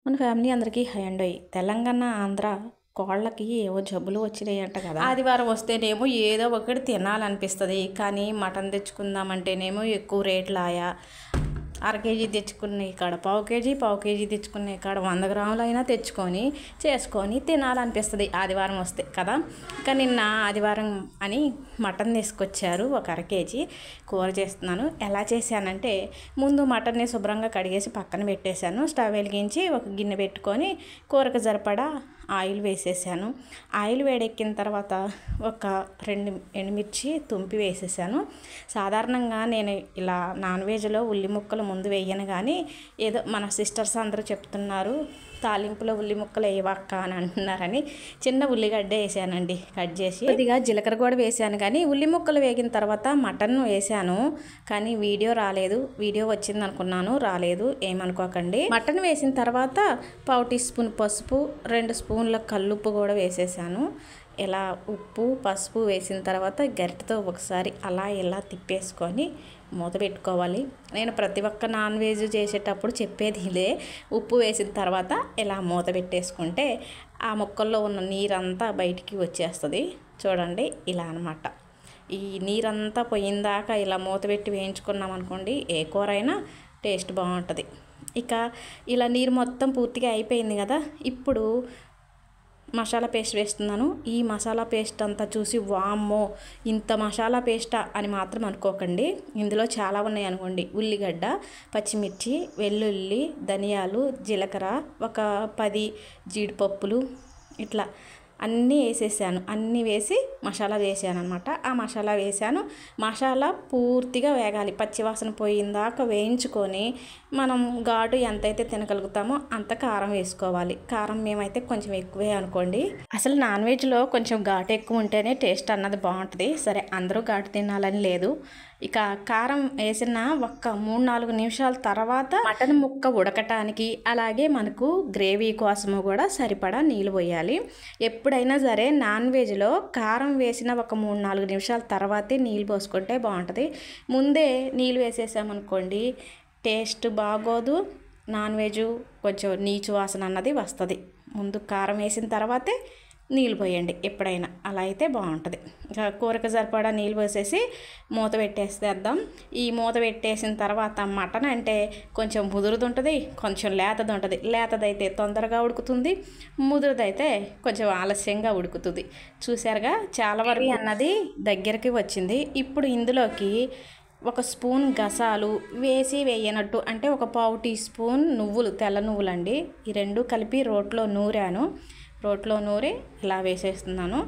మన ఫ్యామిలీ అందరికీ high and Telangana Andhra కోళ్ళకి ఏవో జబ్బులు వచ్చినాయంట కదా. ఆదివారం వస్తేనేమో ఏదో ఒకటి తినాలనిపిస్తుంది, కానీ మటన్ తెచ్చుకుందామంటేనేమో ఎక్కువ రేట్లు ఆయా. అర కేజీ తెచ్చుకునే కాడ పావు కేజీ తెచ్చుకునే కాడ 100 గ్రాములు అయినా తెచ్చుకొని చేసుకొని తినాలనిపిస్తుంది ఆదివారం వస్తే కదా. ఇంకా నిన్న ఆదివారం అని మటన్ తీసుకొచ్చారు, ఒక అర కేజీ కూర చేస్తున్నాను. ఎలా చేశానంటే, ముందు మటన్ని శుభ్రంగా కడిగేసి పక్కన పెట్టేశాను. స్టవ్ వెలిగించి ఒక గిన్నె పెట్టుకొని కూరకు సరిపడా ఆయిల్ వేసేసాను. ఆయిల్ వేడెక్కిన తర్వాత ఒక 2 ఎండుమిర్చి తుంపి వేసేసాను. సాధారణంగా నేను ఇలా నాన్ వెజ్లో ఉల్లి ముక్కలు ముందు వేయను, కానీ ఏదో మన సిస్టర్స్ అందరూ చెప్తున్నారు తాలింపులో ఉల్లి ముక్కలు వేయవక్క అని అంటున్నారని చిన్న ఉల్లిగడ్డ వేసానండి కట్ చేసి. కొద్దిగా జీలకర్ర కూడా వేసాను, కానీ ఉల్లి ముక్కలు వేగిన తర్వాత మటన్ వేసాను, కానీ వీడియో రాలేదు. వీడియో వచ్చింది అనుకున్నాను, రాలేదు, ఏమనుకోకండి. మటన్ వేసిన తర్వాత పావు టీ స్పూన్ పసుపు, 2 స్పూన్ల కల్లుప్పు కూడా వేసేసాను. ఇలా ఉప్పు పసుపు వేసిన తర్వాత గరిటెతో ఒకసారి అలా ఇలా తిప్పేసుకొని మూత పెట్టుకోవాలి. నేను ప్రతి ఒక్క నాన్ వెజ్ చేసేటప్పుడు చెప్పేది ఇదే. ఉప్పు వేసిన తర్వాత ఇలా మూత పెట్టేసుకుంటే ఆ ముక్కల్లో ఉన్న నీరంతా బయటికి వచ్చేస్తుంది. చూడండి, ఇలా అనమాట. ఈ నీరంతా పోయిందాకా ఇలా మూత పెట్టి వేయించుకున్నాం అనుకోండి, ఏ కూర అయినా టేస్ట్ బాగుంటుంది. ఇక ఇలా నీరు మొత్తం పూర్తిగా అయిపోయింది కదా. ఇప్పుడు మసాలా పేస్ట్ వేస్తున్నాను. ఈ మసాలా పేస్ట్ అంతా చూసి వామ్మో ఇంత మసాలా పేస్టా అని మాత్రం అనుకోకండి. ఇందులో చాలా ఉన్నాయి అనుకోండి. ఉల్లిగడ్డ, పచ్చిమిర్చి, వెల్లుల్లి, ధనియాలు, జీలకర్ర, ఒక 10 జీడిపప్పులు, ఇట్లా అన్నీ వేసేసాను. అన్నీ వేసి మసాలా వేసాను అనమాట. ఆ మసాలా వేసాను. మసాలా పూర్తిగా వేగాలి, పచ్చివాసన పోయిందాక వేయించుకొని మనం ఘాటు ఎంతైతే తినగలుగుతామో అంత కారం వేసుకోవాలి. కారం మేమైతే కొంచెం ఎక్కువే అనుకోండి. అసలు నాన్ వెజ్లో కొంచెం ఘాటు ఎక్కువ ఉంటేనే టేస్ట్ అన్నది బాగుంటుంది. సరే, అందరూ ఘాటు తినాలని లేదు. ఇక కారం వేసిన ఒక్క 3-4 నిమిషాల తర్వాత మటన్ ముక్క ఉడకటానికి, అలాగే మనకు గ్రేవీ కోసము కూడా సరిపడా నీళ్ళు పోయాలి. ఎప్పుడైనా సరే నాన్ వెజ్లో కారం వేసిన ఒక 3-4 నిమిషాల తర్వాతే నీళ్ళు పోసుకుంటే బాగుంటుంది. ముందే నీళ్ళు వేసేసామనుకోండి టేస్ట్ బాగోదు, నాన్ వెజ్ కొంచెం నీచు వాసన అన్నది వస్తుంది. ముందు కారం వేసిన తర్వాతే నీళ్ళు పోయండి ఎప్పుడైనా, అలా అయితే బాగుంటుంది. ఇంకా కూరకు సరిపడా నీళ్ళు పోసేసి మూత పెట్టేసేద్దాం. ఈ మూత పెట్టేసిన తర్వాత మటన్ అంటే కొంచెం ముదురుదుంటుంది, కొంచెం లేతది ఉంటుంది. లేతదైతే తొందరగా ఉడుకుతుంది, ముదురుదైతే కొంచెం ఆలస్యంగా ఉడుకుతుంది. చూసారుగా, చాలా వరకు అన్నది దగ్గరికి వచ్చింది. ఇప్పుడు ఇందులోకి 1 స్పూన్ గసాలు వేయనట్టు, అంటే ఒక పావు టీ స్పూన్ నువ్వులు, తెల్ల నువ్వులండి. ఈ 2 కలిపి రోట్లో నూరి ఇలా వేసేస్తున్నాను.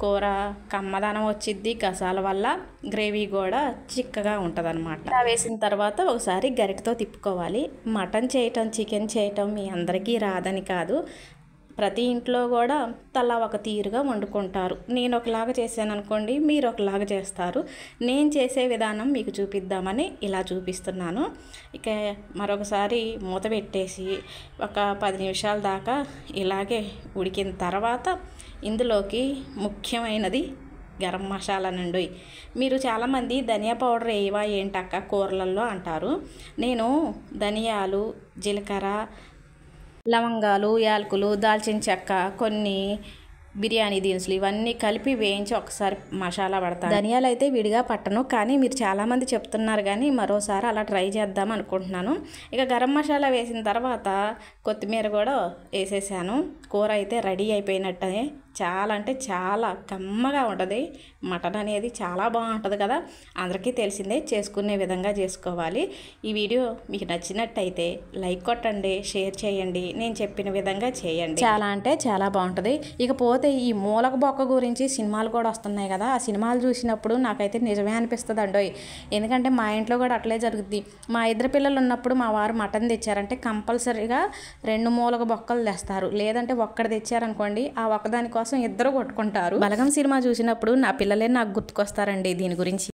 కూర కమ్మదనం వచ్చిద్ది గసాల వల్ల, గ్రేవీ కూడా చిక్కగా ఉంటుంది అనమాట. ఇలా వేసిన తర్వాత ఒకసారి గరిటెతో తిప్పుకోవాలి. మటన్ చేయటం, చికెన్ చేయటం మీ అందరికీ రాదని కాదు, ప్రతి ఇంట్లో కూడా తలా ఒక తీరుగా వండుకుంటారు. నేను ఒకలాగా చేశాను అనుకోండి, మీరు ఒకలాగా చేస్తారు. నేను చేసే విధానం మీకు చూపిద్దామని ఇలా చూపిస్తున్నాను. ఇక మరొకసారి మూత పెట్టేసి ఒక 10 నిమిషాల దాకా ఇలాగే ఉడికిన తర్వాత ఇందులోకి ముఖ్యమైనది గరం మసాలా నుండి. మీరు చాలామంది ధనియా పౌడర్ వేయవా ఏంటక్క కూరలలో అంటారు. నేను ధనియాలు, జీలకర్ర, లవంగాలు, యాలకులు, దాల్చిన చెక్క, కొన్ని బిర్యానీ దినుసులు ఇవన్నీ కలిపి వేయించి ఒకసారి మసాలా పడతాను. ధనియాలు అయితే విడిగా పట్టను, కానీ మీరు చాలామంది చెప్తున్నారు, కానీ మరోసారి అలా ట్రై చేద్దాం అనుకుంటున్నాను. ఇక గరం మసాలా వేసిన తర్వాత కొత్తిమీర కూడా వేసేసాను. కూర అయితే రెడీ అయిపోయినట్టే. చాలా అంటే చాలా కమ్మగా ఉంటుంది. మటన్ అనేది చాలా బాగుంటుంది కదా, అందరికీ తెలిసిందే. చేసుకునే విధంగా చేసుకోవాలి. ఈ వీడియో మీకు నచ్చినట్టయితే లైక్ కొట్టండి, షేర్ చేయండి, నేను చెప్పిన విధంగా చేయండి. చాలా అంటే చాలా బాగుంటుంది. ఇకపోతే ఈ మూలక బొక్క గురించి సినిమాలు కూడా వస్తున్నాయి కదా, ఆ సినిమాలు చూసినప్పుడు నాకైతే నిజమే అనిపిస్తుంది అండోయ్. ఎందుకంటే మా ఇంట్లో కూడా అట్లే జరుగుద్ది. మా 2 పిల్లలు ఉన్నప్పుడు మా వారు మటన్ తెచ్చారంటే కంపల్సరీగా 2 మూలక బొక్కలు తెస్తారు, లేదంటే ఒక్కటి తెచ్చారనుకోండి ఆ ఒక్కదాని కోసం ఇద్దరు కొట్టుకుంటారు. బలగం సినిమా చూసినప్పుడు నా పిల్లలే నాకు గుర్తుకొస్తారండి దీని గురించి.